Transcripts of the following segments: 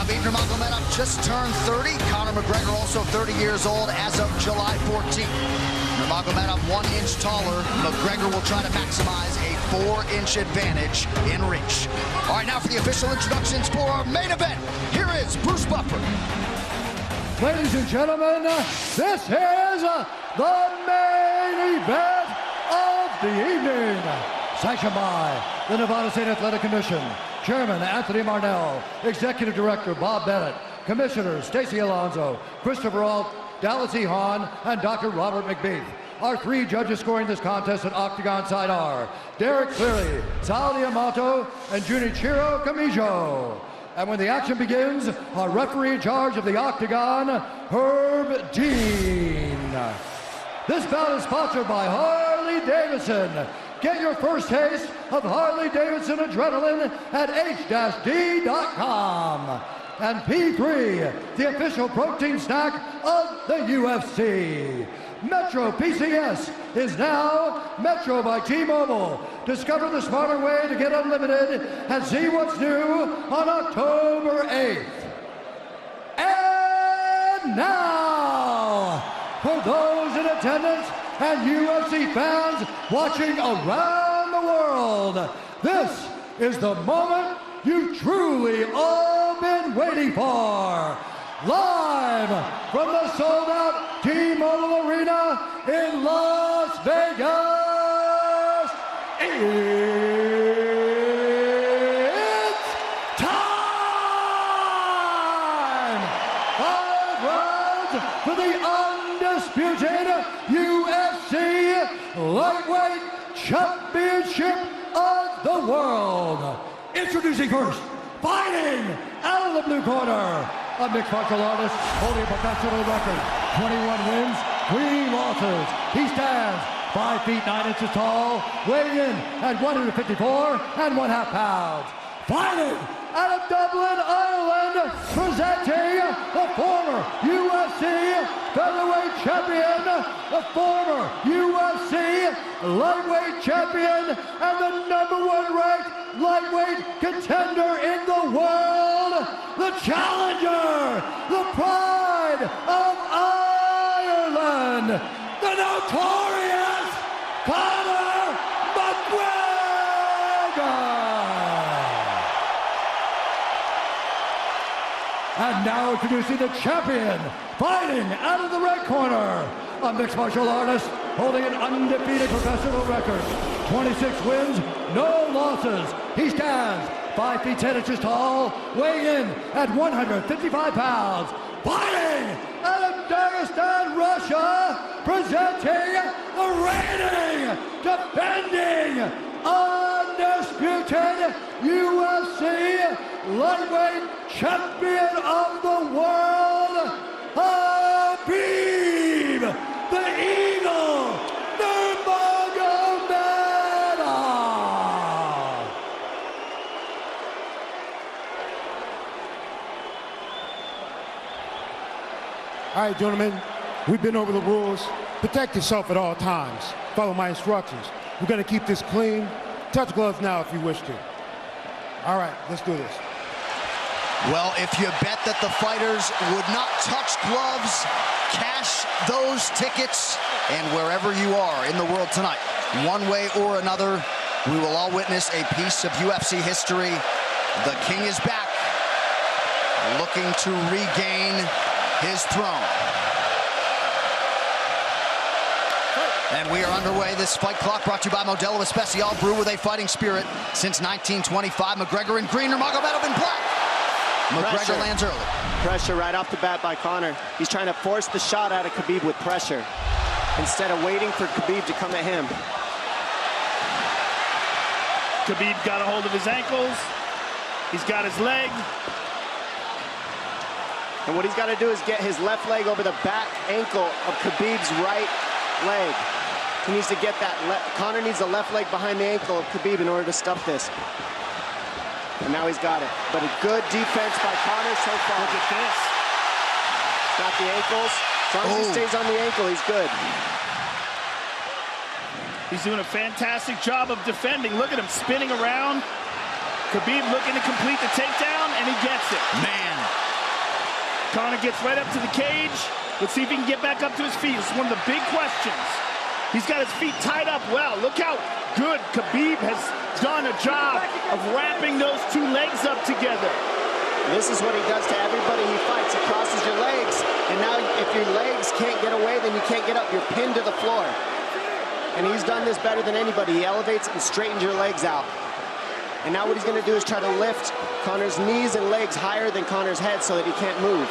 Khabib Nurmagomedov just turned 30. Conor McGregor also 30 years old as of July 14th. Nurmagomedov 1 inch taller. McGregor will try to maximize a 4-inch advantage in reach. All right, now for the official introductions for our main event. Here is Bruce Buffer. Ladies and gentlemen, this is the main event of the evening. Sanctioned by the Nevada State Athletic Commission, Chairman Anthony Marnell, Executive Director Bob Bennett, Commissioners Stacey Alonso, Christopher Alt, Dallas E. Hahn, and Dr. Robert McBeath. Our 3 judges scoring this contest at Octagon side are Derek Cleary, Sal Diamato, and Junichiro Kamijo. And when the action begins, our referee in charge of the Octagon, Herb Dean. This bout is sponsored by Harley Davidson. Get your first taste of Harley Davidson adrenaline at h-d.com. And P3, the official protein snack of the UFC. Metro PCS is now Metro by T-Mobile. Discover the smarter way to get unlimited and see what's new on October 8th. And now, for those in attendance and UFC fans watching around the world, this is the moment you've truly all been waiting for. Live from the sold-out T-Mobile Arena in Las Vegas, it's time! 5 rounds for the undisputed UFC Lightweight Championship of the World. Introducing first, fighting out of the blue corner, a mixed martial artist holding a professional record, 21 wins, 3 losses. He stands 5 feet 9 inches tall, weighing in at 154 1/2 pounds. Fighting out of Dublin, Ireland, presenting the former UFC featherweight champion, the former UFC lightweight champion, and the #1 ranked lightweight contender in the world, the challenger, the pride of Ireland, the notorious Conor McGregor. And now introducing the champion, fighting out of the red corner, a mixed martial artist holding an undefeated professional record, 26 wins, no losses. He stands 5 feet 10 inches tall, weighing in at 155 pounds. Fighting out of Dagestan, Russia, presenting the reigning, defending, undisputed UFC lightweight champion of the world, Khabib, the Eagle, Nurmagomedov. All right, gentlemen, we've been over the rules. Protect yourself at all times. Follow my instructions. We're gonna keep this clean. Touch gloves now if you wish to. All right, let's do this. Well, if you bet that the fighters would not touch gloves, cash those tickets, and wherever you are in the world tonight, one way or another, we will all witness a piece of UFC history. The King is back, looking to regain his throne. And we are underway. This fight clock brought to you by Modelo Especial, brew with a fighting spirit since 1925. McGregor in green, Nurmagomedov in black. McGregor lands early. Pressure right off the bat by Conor. He's trying to force the shot out of Khabib with pressure instead of waiting for Khabib to come at him. Khabib got a hold of his ankles. He's got his leg. And what he's got to do is get his left leg over the back ankle of Khabib's right leg. He needs to get that. Conor needs the left leg behind the ankle of Khabib in order to stuff this. And now he's got it. But a good defense by Conor so far. Look at this. Got the ankles. As long as he stays on the ankle, he's good. He's doing a fantastic job of defending. Look at him spinning around. Khabib looking to complete the takedown, and he gets it. Man, Conor gets right up to the cage. Let's see if he can get back up to his feet. This is one of the big questions. He's got his feet tied up well. Look how good Khabib has done a job of wrapping those two legs up together. This is what he does to everybody he fights. He crosses your legs, and now if your legs can't get away, then you can't get up. You're pinned to the floor. And he's done this better than anybody. He elevates and straightens your legs out. And now what he's going to do is try to lift Conor's knees and legs higher than Conor's head so that he can't move.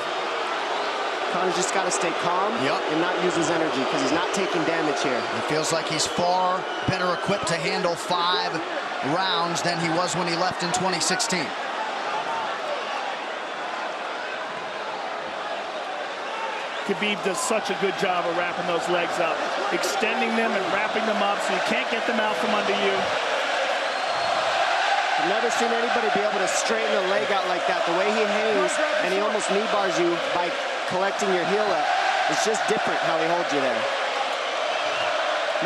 Conor's just got to stay calm and not use his energy because he's not taking damage here. It feels like he's far better equipped to handle 5 rounds than he was when he left in 2016. Khabib does such a good job of wrapping those legs up, extending them and wrapping them up so you can't get them out from under you. I've never seen anybody be able to straighten a leg out like that. The way he hangs, and he almost knee bars you by collecting your heel up. It's just different how he holds you there.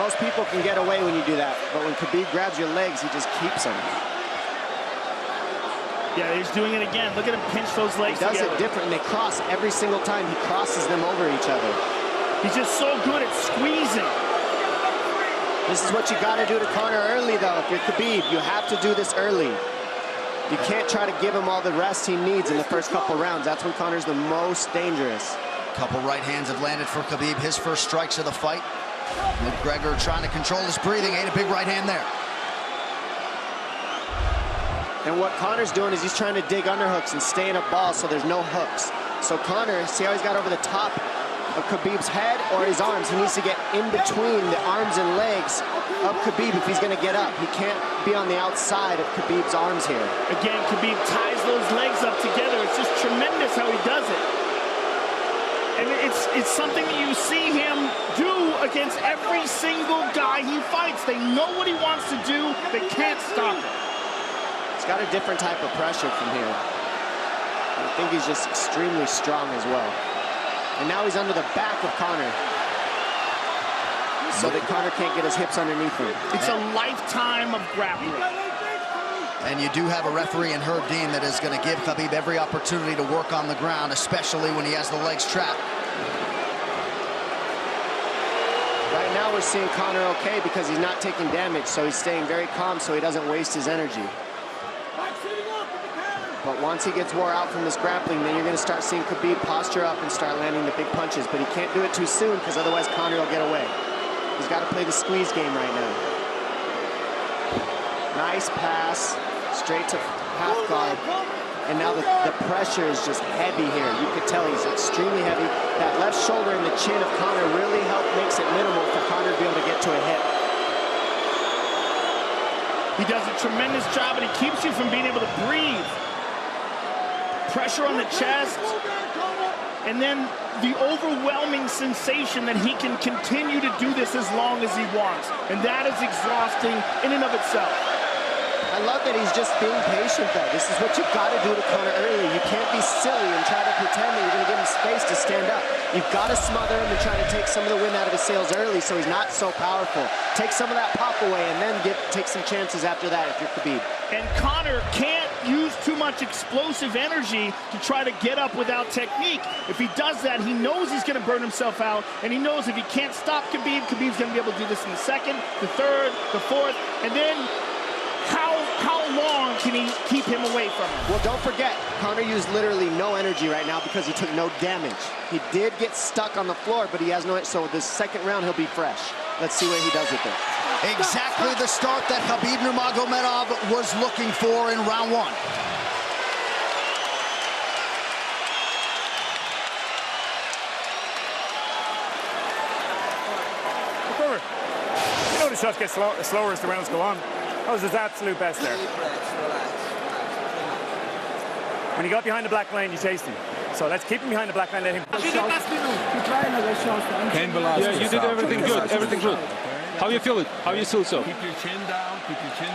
Most people can get away when you do that, but when Khabib grabs your legs, he just keeps them. Yeah, he's doing it again. Look at him pinch those legs together. He does it different, and they cross every single time. He crosses them over each other. He's just so good at squeezing. This is what you got to do to Conor early, though. If you're Khabib, you have to do this early. You can't try to give him all the rest he needs in the first couple rounds. That's when Conor's the most dangerous. Couple right hands have landed for Khabib. His first strikes of the fight. Gregor trying to control his breathing. Ate a big right hand there. And what Conor's doing is he's trying to dig underhooks and stay in a ball so there's no hooks. So Conor, see how he's got over the top of Khabib's head or his arms? He needs to get in between the arms and legs of Khabib if he's going to get up. He can't be on the outside of Khabib's arms here. Again, Khabib ties those legs up together. It's just tremendous how he does it. And it's something that you see him do against every single guy he fights. They know what he wants to do. They can't stop it. He's got a different type of pressure from here. I think he's just extremely strong as well. And now he's under the back of Conor, so that Conor can't get his hips underneath him. It's a lifetime of grappling. And you do have a referee in Herb Dean that is going to give Khabib every opportunity to work on the ground, especially when he has the legs trapped. Right now we're seeing Conor okay because he's not taking damage, so he's staying very calm so he doesn't waste his energy. But once he gets wore out from this grappling, then you're going to start seeing Khabib posture up and start landing the big punches. But he can't do it too soon because otherwise Conor will get away. He's got to play the squeeze game right now. Nice pass, straight to half guard. And now the pressure is just heavy here. You could tell he's extremely heavy. That left shoulder and the chin of Conor really makes it minimal for Conor to be able to get to a hit. He does a tremendous job, and he keeps you from being able to breathe. Pressure on the chest, and then the overwhelming sensation that he can continue to do this as long as he wants. And that is exhausting in and of itself. I love that he's just being patient, though. This is what you've got to do to Conor early. You can't be silly and try to pretend that you're going to give him space to stand up. You've got to smother him and try to take some of the wind out of his sails early so he's not so powerful. Take some of that pop away and then take some chances after that if you're Khabib. And Conor can't use too much explosive energy to try to get up without technique. If he does that, he knows he's going to burn himself out, and he knows if he can't stop Khabib, Khabib's going to be able to do this in the second, the third, the fourth, and then how long can he keep him away from him? Well, don't forget, Conor used literally no energy right now because he took no damage. He did get stuck on the floor, but he has no, so this second round he'll be fresh. Let's see what he does with it. Exactly the start that Khabib Nurmagomedov was looking for in round 1. You know the shots get slower as the rounds go on. That was his absolute best there. When he got behind the black line, you chased him. So let's keep him behind the black line, let him... Yeah, you did everything good, everything good. How you feel it? How you feel so? Keep your chin down, okay? Keep your chin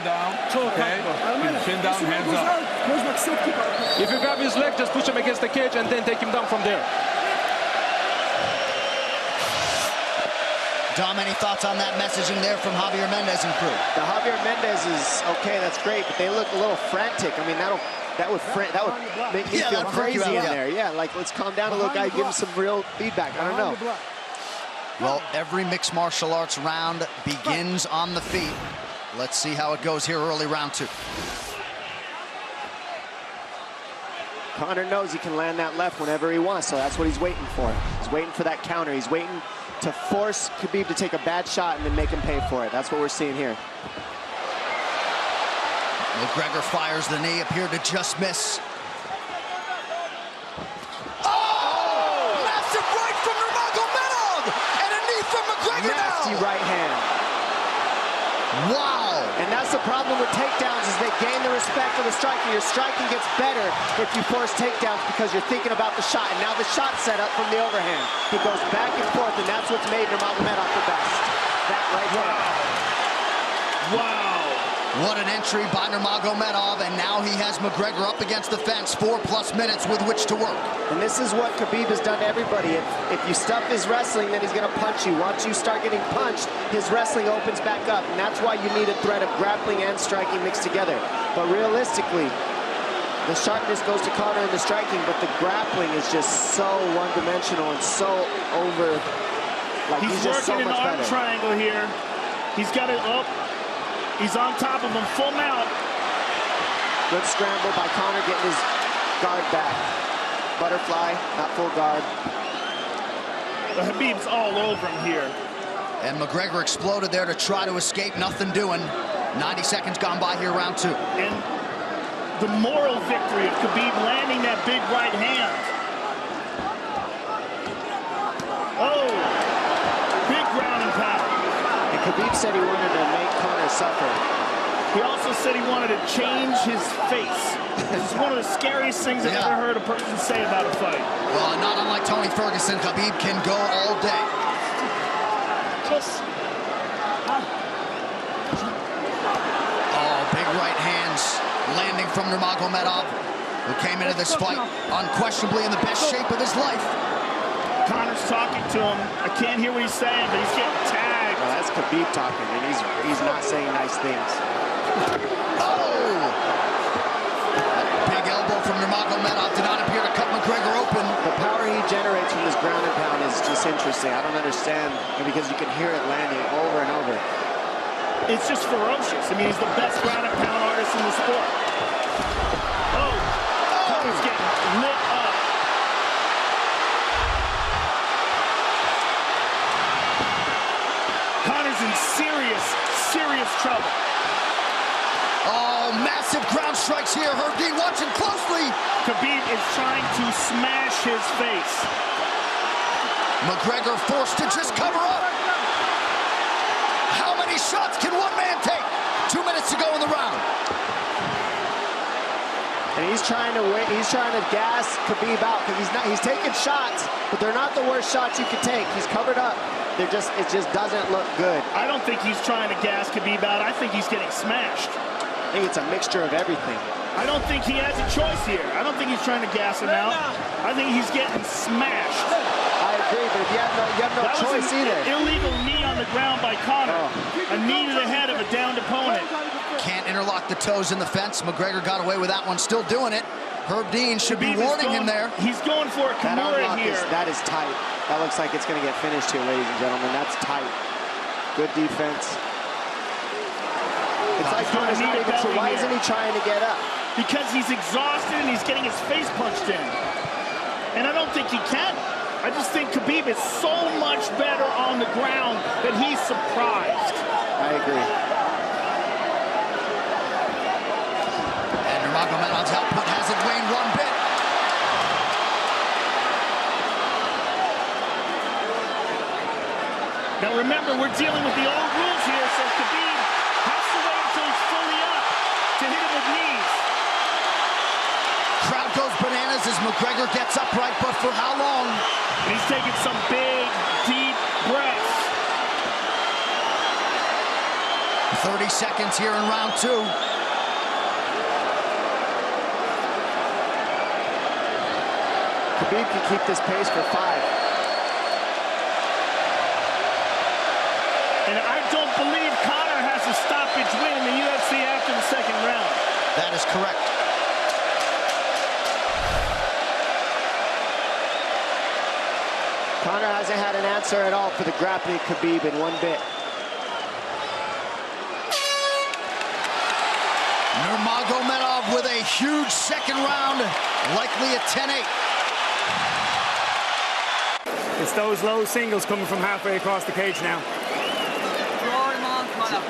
down, hands up. If you grab his leg, just push him against the cage and then take him down from there. Dom, any thoughts on that messaging there from Javier Mendez and crew? The Javier Mendez is okay, that's great, but they look a little frantic. I mean, that would make me feel crazy in there. Yeah, like, let's calm down a little guy, give him some real feedback. I don't know. Well, every mixed martial arts round begins on the feet. Let's see how it goes here early round 2. Conor knows he can land that left whenever he wants, so that's what he's waiting for. He's waiting for that counter. He's waiting to force Khabib to take a bad shot and then make him pay for it. That's what we're seeing here. Gregor fires the knee, appeared to just miss. Massive right from Nurmagomedov! And a knee from McGregor now! Nasty right hand. Wow! And that's the problem with takedowns, is they gain the respect of the striker. Your striking gets better if you force takedowns because you're thinking about the shot. And now the shot's set up from the overhand. He goes back and forth, and that's what's made Nurmagomedov the best. That right there. Wow. What an entry by Nurmagomedov, and now he has McGregor up against the fence, 4+ minutes with which to work. And this is what Khabib has done to everybody. If you stuff his wrestling, then he's going to punch you. Once you start getting punched, his wrestling opens back up, and that's why you need a threat of grappling and striking mixed together. But realistically, the sharpness goes to Conor in the striking, but the grappling is just so one-dimensional and so over. Like, he's just so working much an arm better. triangle here. He's got it up. He's on top of him, full mount. Good scramble by Conor, getting his guard back. Butterfly, not full guard. The Khabib's all over him here. And McGregor exploded there to try to escape, nothing doing. 90 seconds gone by here, round 2. And the moral victory of Khabib landing that big right hand. Oh, big ground and pound. And Khabib said he wanted to make Conor suffer. He also said he wanted to change his face. This is one of the scariest things I've ever heard a person say about a fight. Well, not unlike Tony Ferguson, Khabib can go all day. Oh, big right hands landing from Nurmagomedov, who came into this fight unquestionably in the best shape of his life. Conor's talking to him. I can't hear what he's saying, but he's getting tagged. Well, that's Khabib talking, and he's not saying nice things. Oh! Big elbow from Nurmagomedov did not appear to cut McGregor open. The power he generates from this ground and pound is just interesting. I don't understand, because you can hear it landing over and over. It's just ferocious. I mean, he's the best ground and pound artist in the sport. Oh! Conor's getting lit up. Conor's in serious trouble. Oh, massive ground strikes here. Herb Dean watching closely. Khabib is trying to smash his face. McGregor forced to just cover up. How many shots can one man take? 2 minutes to go in the round. And he's trying to gas Khabib out, because he's taking shots, but they're not the worst shots you can take. He's covered up. It just doesn't look good. I don't think he's trying to gas Khabib out. I think he's getting smashed. I think it's a mixture of everything. I don't think he has a choice here. I don't think he's trying to gas him out. I think he's getting smashed. I agree, but if you have no choice either. An illegal knee on the ground by Conor. A knee to the head of a downed opponent. Can't interlock the toes in the fence. McGregor got away with that one, still doing it. Herb Dean should be warning him there. He's going for a Kimura here. That is tight. That looks like it's going to get finished here, ladies and gentlemen. That's tight. Good defense. It's like Conor's not even sure. Why isn't he trying to get up? Because he's exhausted and he's getting his face punched in. And I don't think he can. I just think Khabib is so much better on the ground that he's surprised. I agree. And Nurmagomedov's output hasn't waned one bit. Now remember, we're dealing with the old rules here, so Khabib has to wait until he's fully up to hit him with knees. Crowd goes bananas as McGregor gets upright, but for how long? And he's taking some big, deep breaths. 30 seconds here in round 2. Khabib can keep this pace for 5. believe Conor has a stoppage win in the UFC after the second round. That is correct. Conor hasn't had an answer at all for the grappling Khabib in one bit. Nurmagomedov with a huge second round, likely a 10-8. It's those low singles coming from halfway across the cage now. Draw him on, Conor.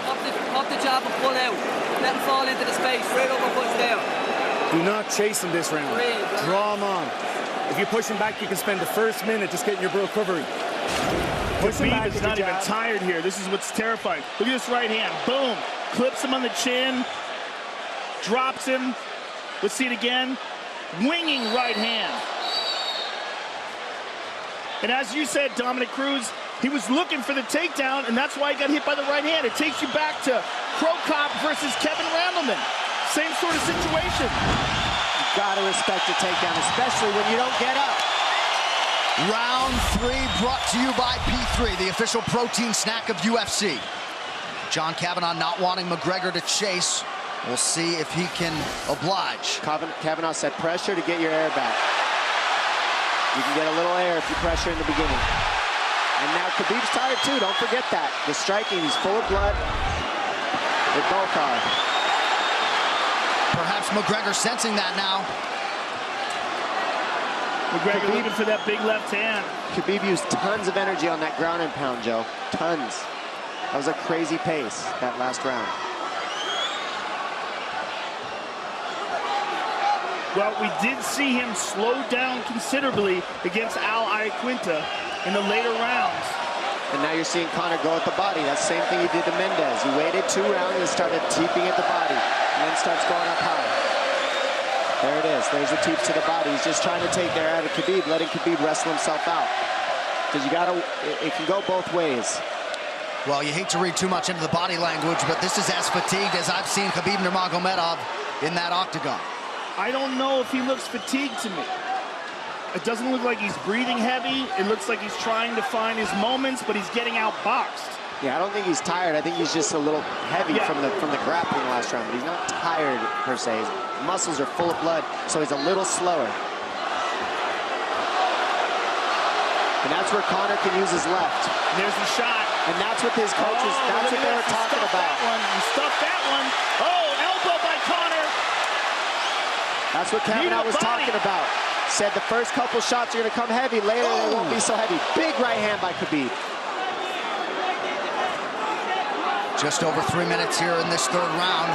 Pop the jab and pull out. Let him fall into the space. Straight up and push down. Do not chase him this round. Draw him on. If you push him back, you can spend the first minute just getting your recovery. Khabib is not even tired here. This is what's terrifying. Look at this right hand. Boom. Clips him on the chin. Drops him. Let's see it again. Winging right hand. And as you said, Dominic Cruz, he was looking for the takedown, and that's why he got hit by the right hand. It takes you back to Krokop versus Kevin Randleman. Same sort of situation. You gotta respect a takedown, especially when you don't get up. Round 3 brought to you by P3, the official protein snack of UFC. John Kavanagh not wanting McGregor to chase. We'll see if he can oblige. Kavanagh said pressure to get your air back. You can get a little air if you pressure in the beginning. And now Khabib's tired too, don't forget that. The striking, he's full of blood. They both are. Perhaps McGregor sensing that now. McGregor looking for that big left hand. Khabib used tons of energy on that ground and pound, Joe. Tons. That was a crazy pace, that last round. Well, we did see him slow down considerably against Al Iaquinta in the later rounds. And now you're seeing Conor go at the body. That's the same thing he did to Mendez. He waited 2 rounds and started teeping at the body, and then starts going up high. There it is. There's the teeps to the body. He's just trying to take air out of Khabib, letting Khabib wrestle himself out. Because you gotta, it can go both ways. Well, you hate to read too much into the body language, but this is as fatigued as I've seen Khabib Nurmagomedov in that octagon. I don't know if he looks fatigued to me. It doesn't look like he's breathing heavy. It looks like he's trying to find his moments, but he's getting outboxed. Yeah, I don't think he's tired. I think he's just a little heavy from the grappling last round, but he's not tired per se. His muscles are full of blood, so he's a little slower. And that's where Conor can use his left. And there's the shot. And that's what his coaches, that's what they were talking about. He stuffed that one. Oh, elbow by Conor. That's what Kavanagh was talking about. Said the first couple shots are going to come heavy. Later, they won't be so heavy. Big right hand by Khabib. Just over 3 minutes here in this 3rd round.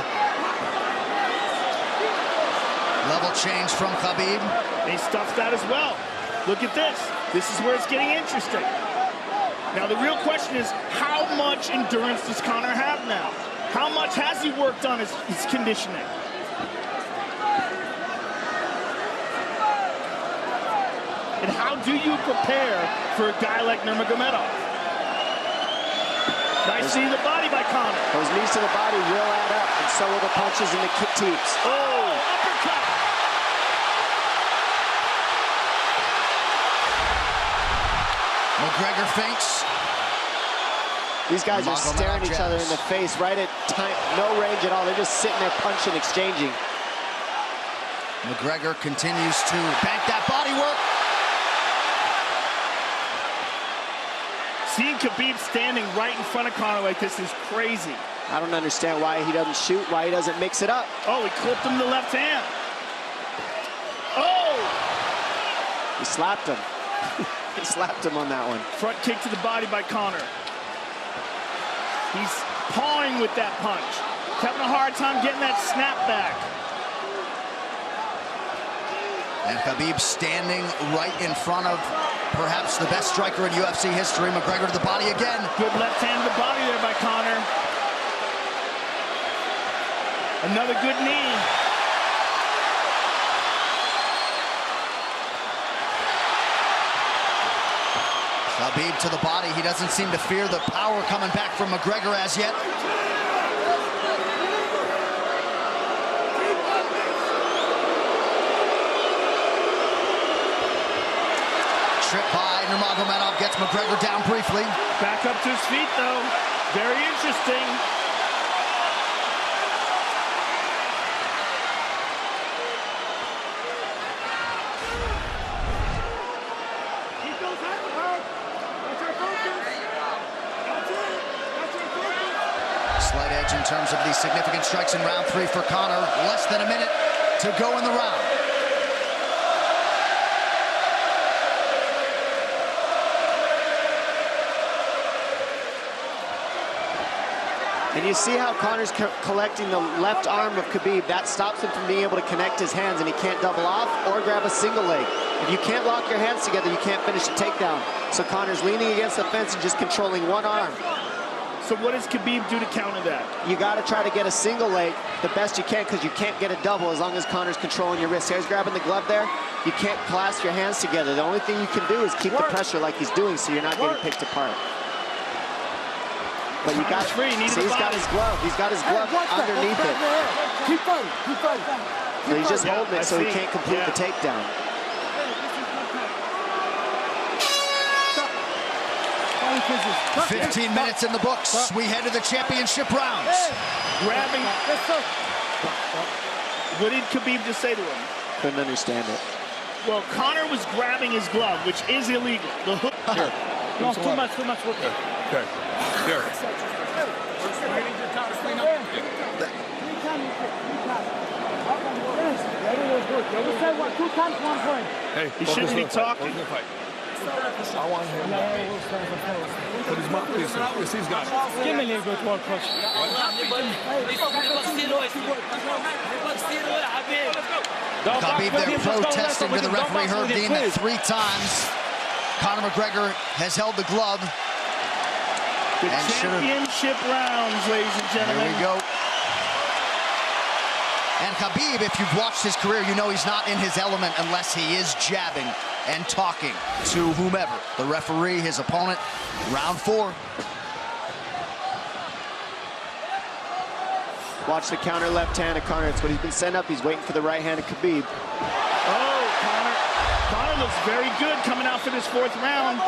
Level change from Khabib. He stuffs that as well. Look at this. This is where it's getting interesting. Now, the real question is, how much endurance does Conor have now? How much has he worked on his conditioning? And how do you prepare for a guy like Nurmagomedov? Nice knee to the body by Conor. Those knees to the body will add up, and so will the punches and the kick teeps. Oh, uppercut. McGregor feints. These guys are staring each other in the face right at time, no range at all. They're just sitting there punching, exchanging. McGregor continues to bank that body work. Seeing Khabib standing right in front of Conor like this is crazy. I don't understand why he doesn't shoot, why he doesn't mix it up. Oh, he clipped him the left hand. Oh! He slapped him. He slapped him on that one. Front kick to the body by Conor. He's pawing with that punch. Having a hard time getting that snap back. And Khabib standing right in front of perhaps the best striker in UFC history. McGregor to the body again. Good left hand to the body there by Conor. Another good knee. Khabib to the body. He doesn't seem to fear the power coming back from McGregor as yet. Trip by Nurmagomedov, gets McGregor down briefly. Back up to his feet, though. Very interesting. Slight edge in terms of the significant strikes in round 3 for Conor. Less than a minute to go in the round. And you see how Conor's collecting the left arm of Khabib. That stops him from being able to connect his hands, and he can't double off or grab a single leg. If you can't lock your hands together, you can't finish a takedown. So Conor's leaning against the fence and just controlling one arm. So what does Khabib do to counter that? You got to try to get a single leg the best you can, because you can't get a double as long as Conor's controlling your wrist. Here's grabbing the glove there. You can't clasp your hands together. The only thing you can do is keep the pressure like he's doing, so you're not getting picked apart. But you got free. See, he's got his glove. He's got his glove underneath it. Keep fighting. Keep fighting. So he's just holding it so he can't complete the takedown. Stop. 15 minutes in the books. We head to the championship rounds. Grabbing. What did Khabib just say to him? Couldn't understand it. Well, Conor was grabbing his glove, which is illegal. The hook. Sure. No, too much. Okay. There. Hey, He shouldn't be talking. I want him. Put his mouth. Yes, he's got it. Give me a little bit more push. Khabib there protesting to the referee, Herb Dean, that 3 times Conor McGregor has held the glove. The championship rounds, ladies and gentlemen. Here we go. And Khabib, if you've watched his career, you know he's not in his element unless he is jabbing and talking to whomever. The referee, his opponent, round 4. Watch the counter left hand of Conor. It's what he's been setting up. He's waiting for the right hand of Khabib. Oh, Conor looks very good coming out for this 4th round.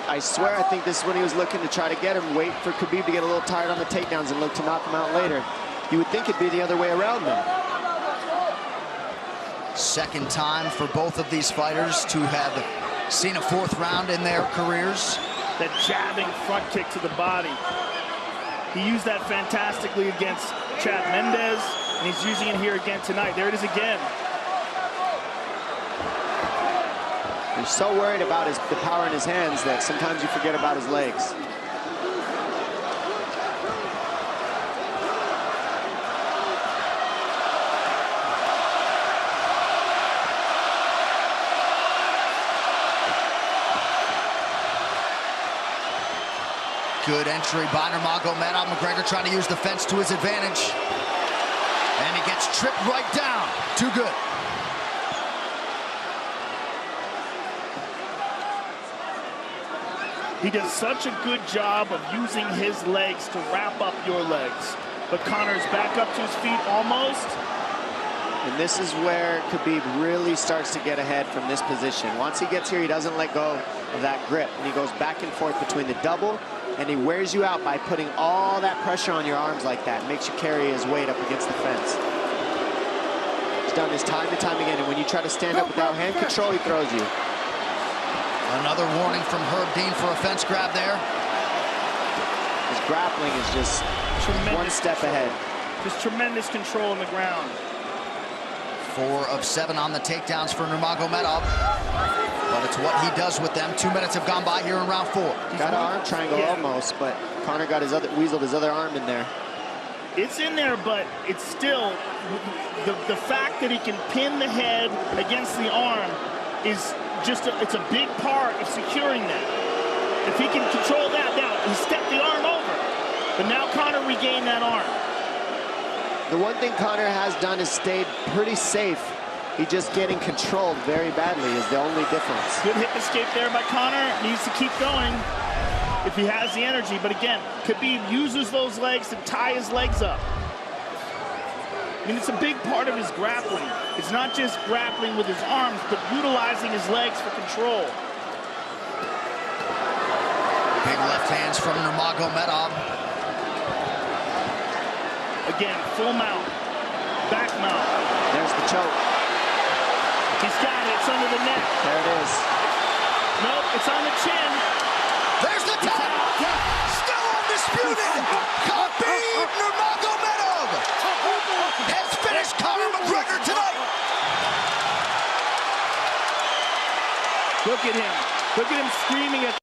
I swear, I think this is when he was looking to try to get him, wait for Khabib to get a little tired on the takedowns and look to knock him out later. You would think it'd be the other way around, though. Second time for both of these fighters to have seen a 4th round in their careers. That jabbing front kick to the body. He used that fantastically against Chad Mendes, and he's using it here again tonight. There it is again. He's so worried about the power in his hands that sometimes you forget about his legs. Good entry by Nurmagomedov. McGregor trying to use the fence to his advantage. And he gets tripped right down. Too good. He does such a good job of using his legs to wrap up your legs. But Conor's back up to his feet almost. And this is where Khabib really starts to get ahead from this position. Once he gets here, he doesn't let go of that grip. And he goes back and forth between the double, and he wears you out by putting all that pressure on your arms like that. Makes you carry his weight up against the fence. He's done this time and time again, and when you try to stand up without hand control, he throws you. Another warning from Herb Dean for a fence grab there. His grappling is just one step ahead. Just tremendous control on the ground. 4 of 7 on the takedowns for Nurmagomedov. But it's what he does with them. 2 minutes have gone by here in round 4. Got an arm triangle almost, but Conor got weaseled his other arm in there. It's in there, but it's still the fact that he can pin the head against the arm is just it's a big part of securing that. If he can control that, now he stepped the arm over, but now Conor regained that arm. The one thing Conor has done is stayed pretty safe. He just getting controlled very badly is the only difference. Good hip escape there by Conor. Needs to keep going if he has the energy. But again, Khabib uses those legs to tie his legs up. I mean, it's a big part of his grappling. It's not just grappling with his arms, but utilizing his legs for control. Big left hands from Nurmagomedov. Again, full mount, back mount. There's the choke. He's got it. It's under the neck. There it is. Nope, it's on the chin. There's the tap. Still undisputed. Khabib Nurmagomedov has finished Conor McGregor tonight. Look at him. Look at him screaming at